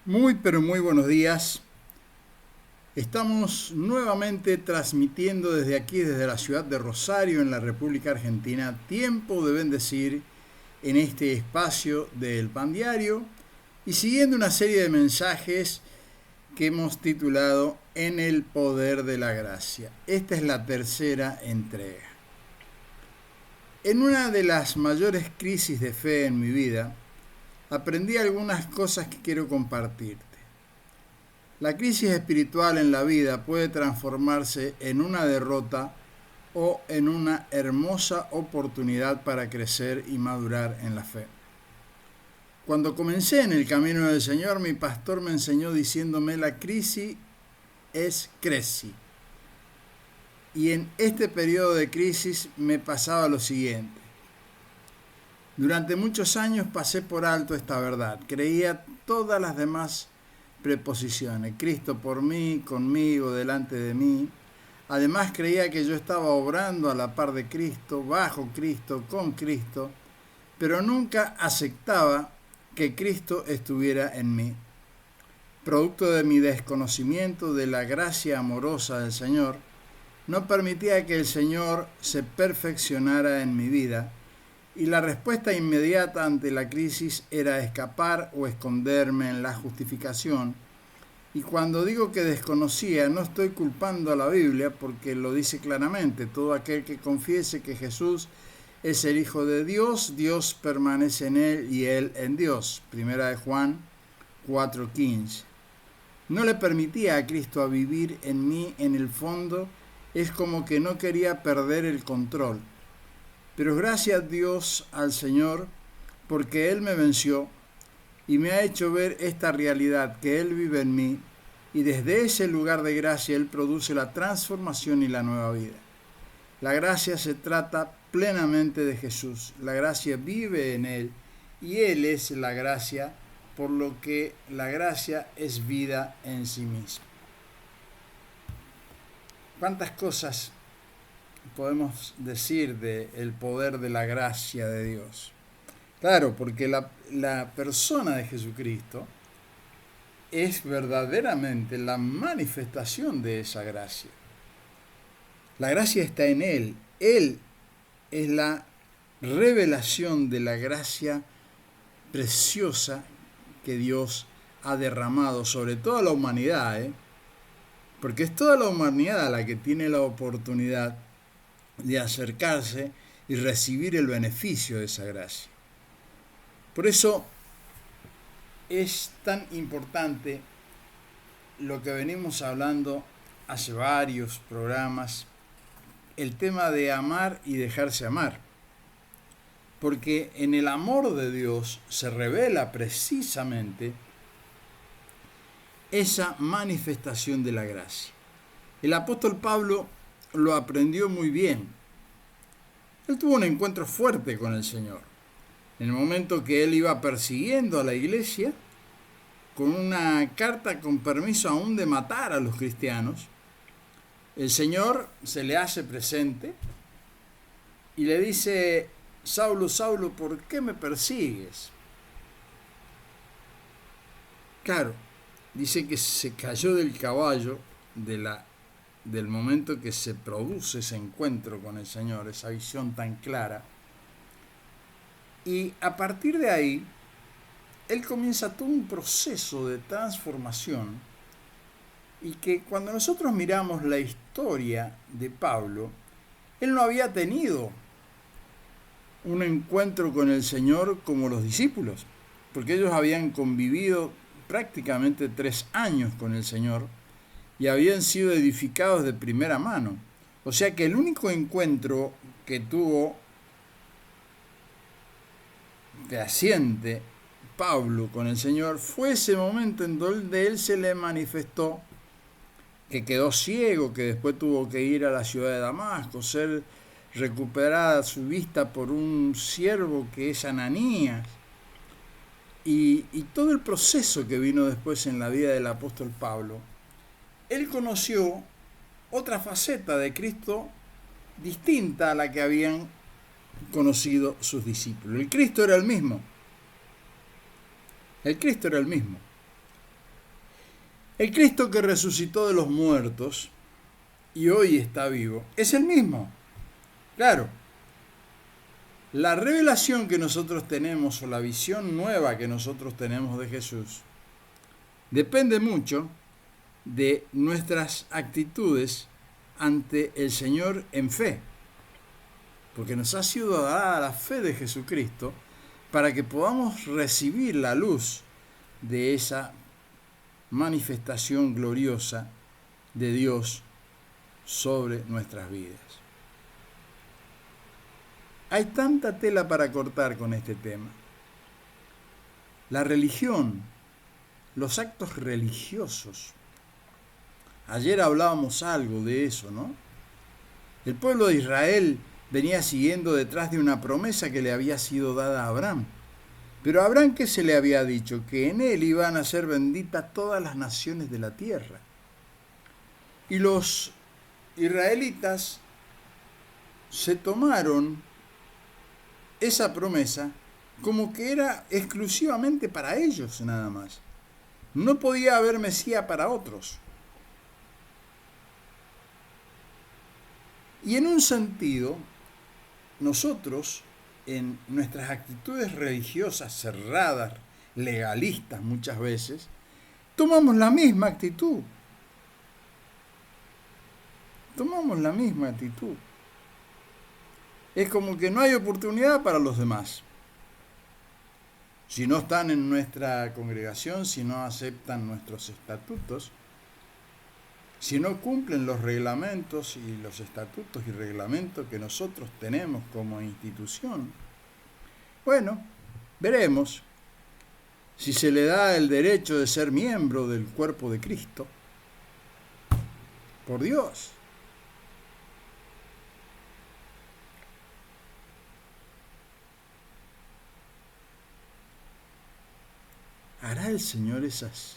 Muy, pero muy buenos días. Estamos nuevamente transmitiendo desde aquí, desde la ciudad de Rosario, en la República Argentina, Tiempo de Bendecir, en este espacio del Pan Diario, y siguiendo una serie de mensajes que hemos titulado En el Poder de la Gracia. Esta es la tercera entrega. En una de las mayores crisis de fe en mi vida, aprendí algunas cosas que quiero compartirte. La crisis espiritual en la vida puede transformarse en una derrota o en una hermosa oportunidad para crecer y madurar en la fe. Cuando comencé en el camino del Señor, mi pastor me enseñó diciéndome la crisis es creci. Y en este periodo de crisis me pasaba lo siguiente. Durante muchos años pasé por alto esta verdad. Creía todas las demás preposiciones. Cristo por mí, conmigo, delante de mí. Además creía que yo estaba obrando a la par de Cristo, bajo Cristo, con Cristo, pero nunca aceptaba que Cristo estuviera en mí. Producto de mi desconocimiento de la gracia amorosa del Señor, no permitía que el Señor se perfeccionara en mi vida, y la respuesta inmediata ante la crisis era escapar o esconderme en la justificación. Y cuando digo que desconocía, no estoy culpando a la Biblia porque lo dice claramente. Todo aquel que confiese que Jesús es el Hijo de Dios, Dios permanece en él y él en Dios. Primera de Juan 4:15. No le permitía a Cristo a vivir en mí. En el fondo es como que no quería perder el control. Pero gracias a Dios, al Señor, porque Él me venció y me ha hecho ver esta realidad, que Él vive en mí, y desde ese lugar de gracia Él produce la transformación y la nueva vida. La gracia se trata plenamente de Jesús. La gracia vive en Él y Él es la gracia, por lo que la gracia es vida en sí misma. ¿Cuántas cosas podemos decir del poder de la gracia de Dios? Claro, porque la persona de Jesucristo es verdaderamente la manifestación de esa gracia. La gracia está en Él. Él es la revelación de la gracia preciosa que Dios ha derramado sobre toda la humanidad, porque es toda la humanidad la que tiene la oportunidad de acercarse y recibir el beneficio de esa gracia. Por eso es tan importante lo que venimos hablando hace varios programas, el tema de amar y dejarse amar. Porque en el amor de Dios se revela precisamente esa manifestación de la gracia. El apóstol Pablo lo aprendió muy bien. Él tuvo un encuentro fuerte con el Señor. En el momento que él iba persiguiendo a la iglesia, con una carta con permiso aún de matar a los cristianos, el Señor se le hace presente y le dice: Saulo, Saulo, ¿por qué me persigues? Claro, dice que se cayó del caballo del momento que se produce ese encuentro con el Señor, esa visión tan clara. Y a partir de ahí, él comienza todo un proceso de transformación, y que cuando nosotros miramos la historia de Pablo, él no había tenido un encuentro con el Señor como los discípulos, porque ellos habían convivido prácticamente 3 años con el Señor y habían sido edificados de primera mano. O sea que el único encuentro que tuvo fehaciente Pablo con el Señor fue ese momento en donde él se le manifestó, que quedó ciego, que después tuvo que ir a la ciudad de Damasco, ser recuperada su vista por un siervo que es Ananías, y todo el proceso que vino después en la vida del apóstol Pablo. Él conoció otra faceta de Cristo distinta a la que habían conocido sus discípulos. El Cristo era el mismo. El Cristo que resucitó de los muertos y hoy está vivo es el mismo. Claro, la revelación que nosotros tenemos o la visión nueva que nosotros tenemos de Jesús depende mucho de nuestras actitudes ante el Señor en fe, porque nos ha sido dada la fe de Jesucristo para que podamos recibir la luz de esa manifestación gloriosa de Dios sobre nuestras vidas. Hay tanta tela para cortar con este tema. La religión, los actos religiosos. Ayer hablábamos algo de eso, ¿no? El pueblo de Israel venía siguiendo detrás de una promesa que le había sido dada a Abraham. Pero a Abraham, ¿qué se le había dicho? Que en él iban a ser benditas todas las naciones de la tierra. Y los israelitas se tomaron esa promesa como que era exclusivamente para ellos nada más. No podía haber Mesías para otros. Y en un sentido, nosotros, en nuestras actitudes religiosas cerradas, legalistas muchas veces, tomamos la misma actitud. Tomamos la misma actitud. Es como que no hay oportunidad para los demás. Si no están en nuestra congregación, si no aceptan nuestros estatutos, si no cumplen los reglamentos y los estatutos y reglamentos que nosotros tenemos como institución, bueno, veremos si se le da el derecho de ser miembro del cuerpo de Cristo. Por Dios. ¿Hará el Señor esas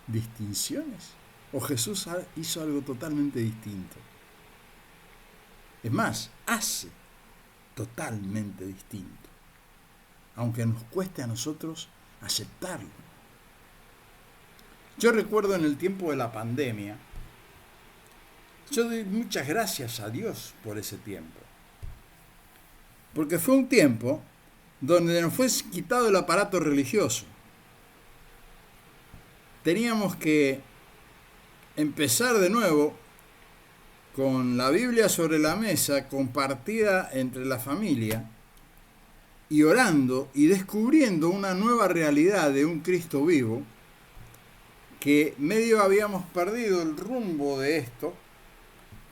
distinciones? ¿O Jesús hizo algo totalmente distinto? Es más, hace totalmente distinto, aunque nos cueste a nosotros aceptarlo. Yo recuerdo en el tiempo de la pandemia, yo doy muchas gracias a Dios por ese tiempo, porque fue un tiempo donde nos fue quitado el aparato religioso. Teníamos que empezar de nuevo con la Biblia sobre la mesa, compartida entre la familia, y orando y descubriendo una nueva realidad de un Cristo vivo, que medio habíamos perdido el rumbo de esto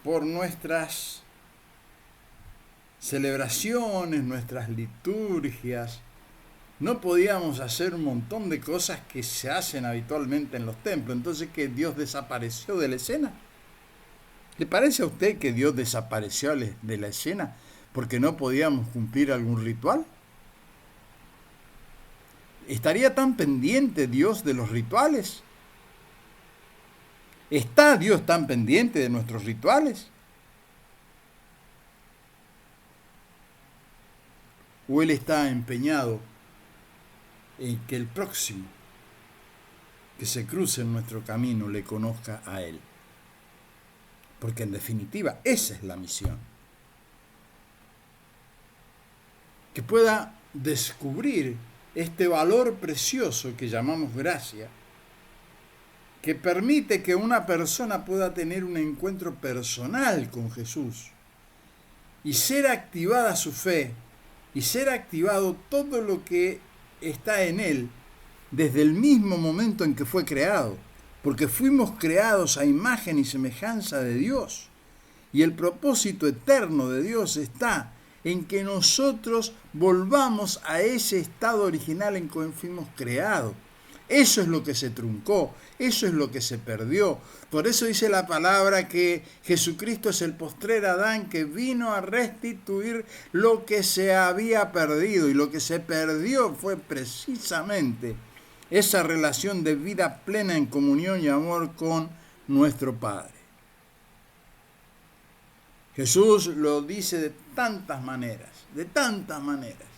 por nuestras celebraciones, nuestras liturgias. No podíamos hacer un montón de cosas que se hacen habitualmente en los templos. Entonces, ¿que Dios desapareció de la escena? ¿Le parece a usted que Dios desapareció de la escena porque no podíamos cumplir algún ritual? ¿Estaría tan pendiente Dios de los rituales? ¿Está Dios tan pendiente de nuestros rituales? ¿O Él está empeñado en que el próximo que se cruce en nuestro camino le conozca a Él? Porque en definitiva esa es la misión. Que pueda descubrir este valor precioso que llamamos gracia, que permite que una persona pueda tener un encuentro personal con Jesús y ser activada su fe y ser activado todo lo que está en él desde el mismo momento en que fue creado, porque fuimos creados a imagen y semejanza de Dios, y el propósito eterno de Dios está en que nosotros volvamos a ese estado original en que fuimos creados. Eso es lo que se truncó, eso es lo que se perdió. Por eso dice la palabra que Jesucristo es el postrer Adán que vino a restituir lo que se había perdido. Y lo que se perdió fue precisamente esa relación de vida plena en comunión y amor con nuestro Padre. Jesús lo dice de tantas maneras, de tantas maneras.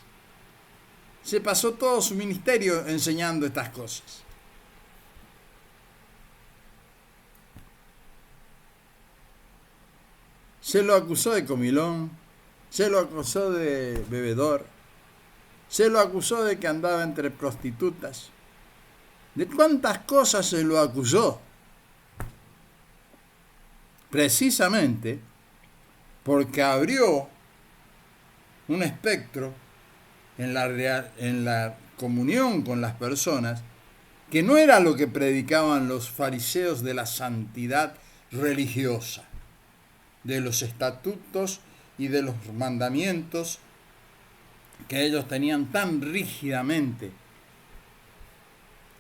Se pasó todo su ministerio enseñando estas cosas. Se lo acusó de comilón, se lo acusó de bebedor, se lo acusó de que andaba entre prostitutas. ¿De cuántas cosas se lo acusó? Precisamente porque abrió un espectro en la comunión con las personas que no era lo que predicaban los fariseos de la santidad religiosa, de los estatutos y de los mandamientos que ellos tenían tan rígidamente.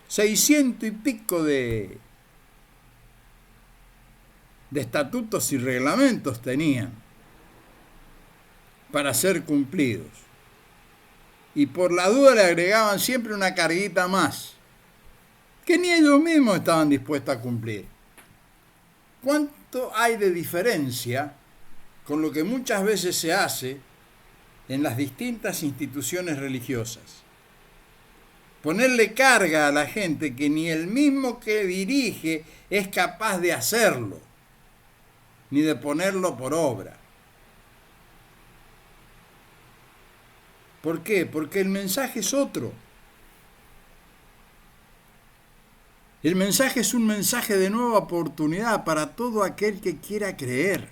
600 y pico de estatutos y reglamentos tenían para ser cumplidos. Y por la duda le agregaban siempre una carguita más, que ni ellos mismos estaban dispuestos a cumplir. ¿Cuánto hay de diferencia con lo que muchas veces se hace en las distintas instituciones religiosas? Ponerle carga a la gente que ni el mismo que dirige es capaz de hacerlo, ni de ponerlo por obra. ¿Por qué? Porque el mensaje es otro. El mensaje es un mensaje de nueva oportunidad para todo aquel que quiera creer.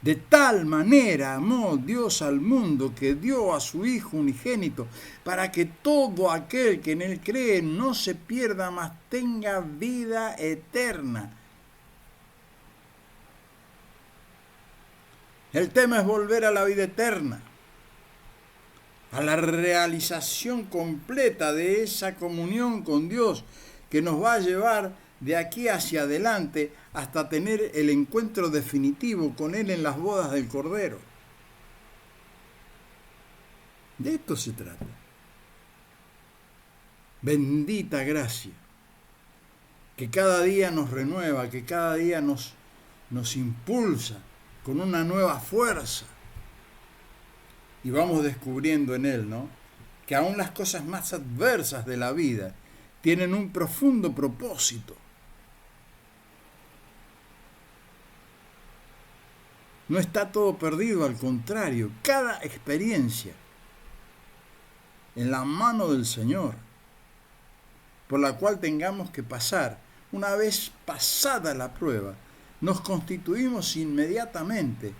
De tal manera amó Dios al mundo que dio a su Hijo unigénito, para que todo aquel que en él cree no se pierda, mas tenga vida eterna. El tema es volver a la vida eterna, a la realización completa de esa comunión con Dios que nos va a llevar de aquí hacia adelante hasta tener el encuentro definitivo con Él en las bodas del Cordero. De esto se trata. Bendita gracia, que cada día nos renueva, que cada día nos impulsa con una nueva fuerza. Y vamos descubriendo en Él, ¿no?, que aún las cosas más adversas de la vida tienen un profundo propósito. No está todo perdido, al contrario, cada experiencia en la mano del Señor, por la cual tengamos que pasar, una vez pasada la prueba, nos constituimos inmediatamente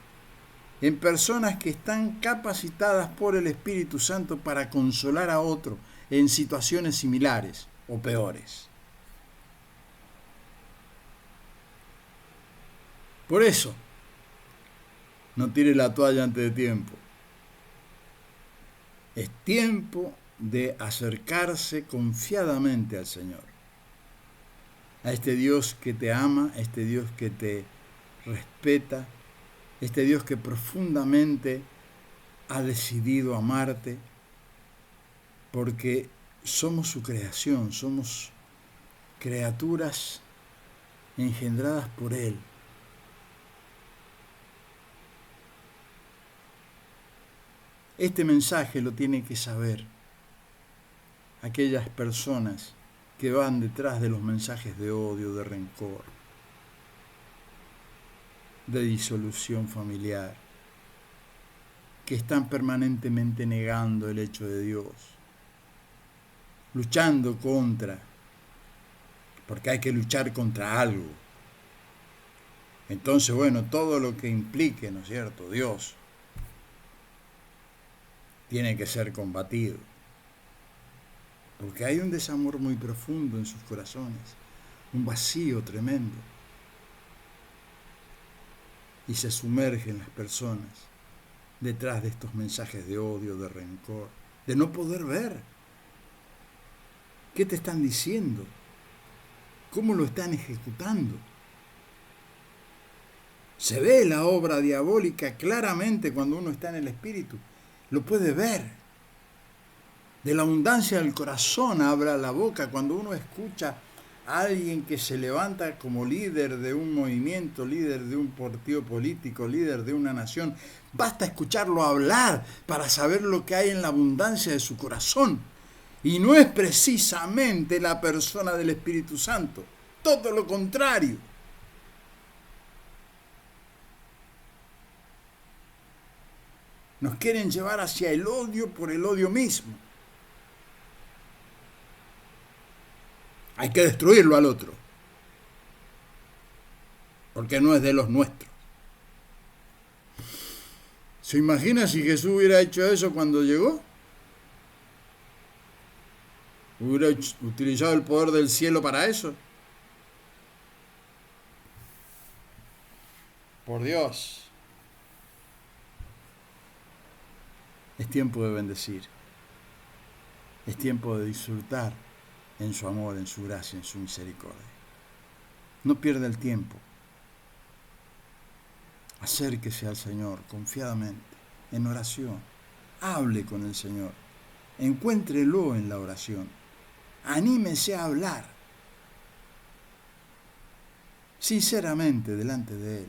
en personas que están capacitadas por el Espíritu Santo para consolar a otro en situaciones similares o peores. Por eso, no tire la toalla antes de tiempo. Es tiempo de acercarse confiadamente al Señor, a este Dios que te ama, a este Dios que te respeta, este Dios que profundamente ha decidido amarte, porque somos su creación, somos criaturas engendradas por Él. Este mensaje lo tienen que saber aquellas personas que van detrás de los mensajes de odio, de rencor, de disolución familiar, que están permanentemente negando el hecho de Dios, luchando contra, porque hay que luchar contra algo. Entonces, bueno, todo lo que implique, ¿no es cierto?, Dios, tiene que ser combatido, porque hay un desamor muy profundo en sus corazones, un vacío tremendo, y se sumergen las personas detrás de estos mensajes de odio, de rencor, de no poder ver qué te están diciendo, cómo lo están ejecutando. Se ve la obra diabólica claramente cuando uno está en el Espíritu. Lo puede ver. De la abundancia del corazón habla la boca. Cuando uno escucha a alguien que se levanta como líder de un movimiento, líder de un partido político, líder de una nación, basta escucharlo hablar para saber lo que hay en la abundancia de su corazón. Y no es precisamente la persona del Espíritu Santo. Todo lo contrario. Nos quieren llevar hacia el odio por el odio mismo. Hay que destruirlo al otro, porque no es de los nuestros. ¿Se imagina si Jesús hubiera hecho eso cuando llegó? ¿Hubiera utilizado el poder del cielo para eso? Por Dios. Es tiempo de bendecir. Es tiempo de disfrutar en su amor, en su gracia, en su misericordia. No pierda el tiempo. Acérquese al Señor confiadamente, en oración. Hable con el Señor. Encuéntrelo en la oración. Anímese a hablar sinceramente delante de Él.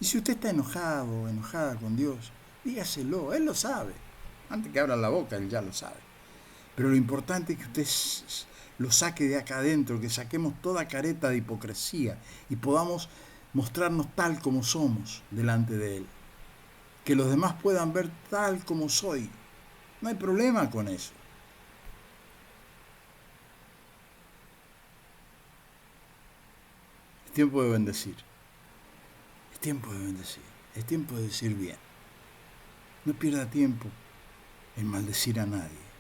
Y si usted está enojado o enojada con Dios, dígaselo, Él lo sabe. Antes que abra la boca, Él ya lo sabe. Pero lo importante es que usted lo saque de acá adentro, que saquemos toda careta de hipocresía y podamos mostrarnos tal como somos delante de Él. Que los demás puedan ver tal como soy. No hay problema con eso. Es tiempo de bendecir. Es tiempo de bendecir. Es tiempo de decir bien. No pierda tiempo en maldecir a nadie.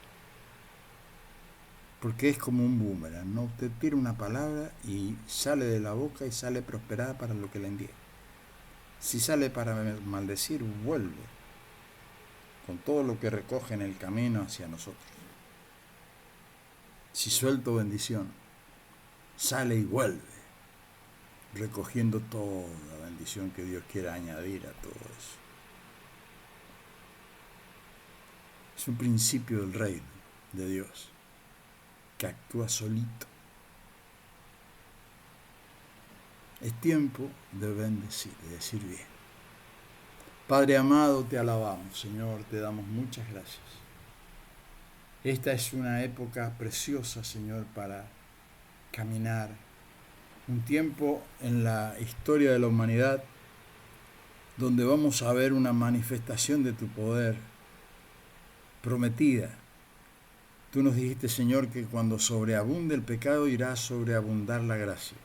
Porque es como un boomerang, ¿no? Usted tira una palabra y sale de la boca y sale prosperada para lo que le envíe. Si sale para maldecir, vuelve con todo lo que recoge en el camino hacia nosotros. Si suelto bendición, sale y vuelve, recogiendo toda la bendición que Dios quiera añadir a todo eso. Es un principio del reino de Dios, que actúa solito. Es tiempo de bendecir, de decir bien. Padre amado, te alabamos, Señor, te damos muchas gracias. Esta es una época preciosa, Señor, para caminar. Un tiempo en la historia de la humanidad donde vamos a ver una manifestación de tu poder prometida. Tú nos dijiste, Señor, que cuando sobreabunde el pecado irá a sobreabundar la gracia.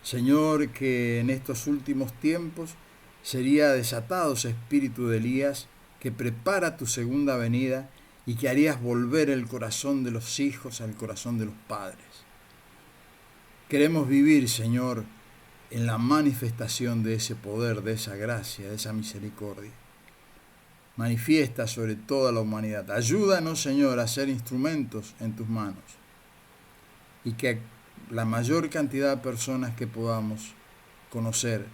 Señor, que en estos últimos tiempos sería desatado ese espíritu de Elías que prepara tu segunda venida y que harías volver el corazón de los hijos al corazón de los padres. Queremos vivir, Señor, en la manifestación de ese poder, de esa gracia, de esa misericordia. Manifiesta sobre toda la humanidad. Ayúdanos, Señor, a ser instrumentos en tus manos y que la mayor cantidad de personas que podamos conocer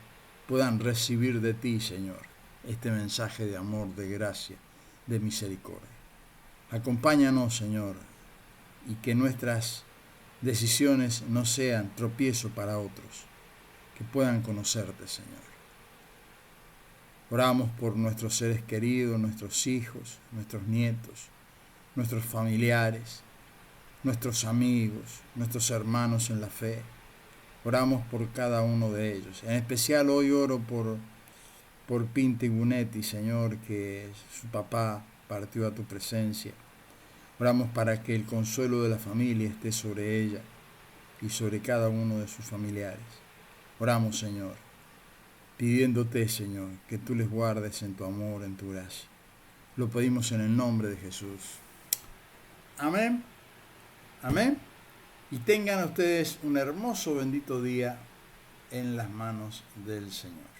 puedan recibir de ti, Señor, este mensaje de amor, de gracia, de misericordia. Acompáñanos, Señor, y que nuestras decisiones no sean tropiezo para otros, que puedan conocerte, Señor. Oramos por nuestros seres queridos, nuestros hijos, nuestros nietos, nuestros familiares, nuestros amigos, nuestros hermanos en la fe. Oramos por cada uno de ellos. En especial hoy oro por Pinti Gunetti, Señor, que su papá partió a tu presencia. Oramos para que el consuelo de la familia esté sobre ella y sobre cada uno de sus familiares. Oramos, Señor, pidiéndote, Señor, que tú les guardes en tu amor, en tu gracia. Lo pedimos en el nombre de Jesús. Amén. Amén. Y tengan ustedes un hermoso, bendito día en las manos del Señor.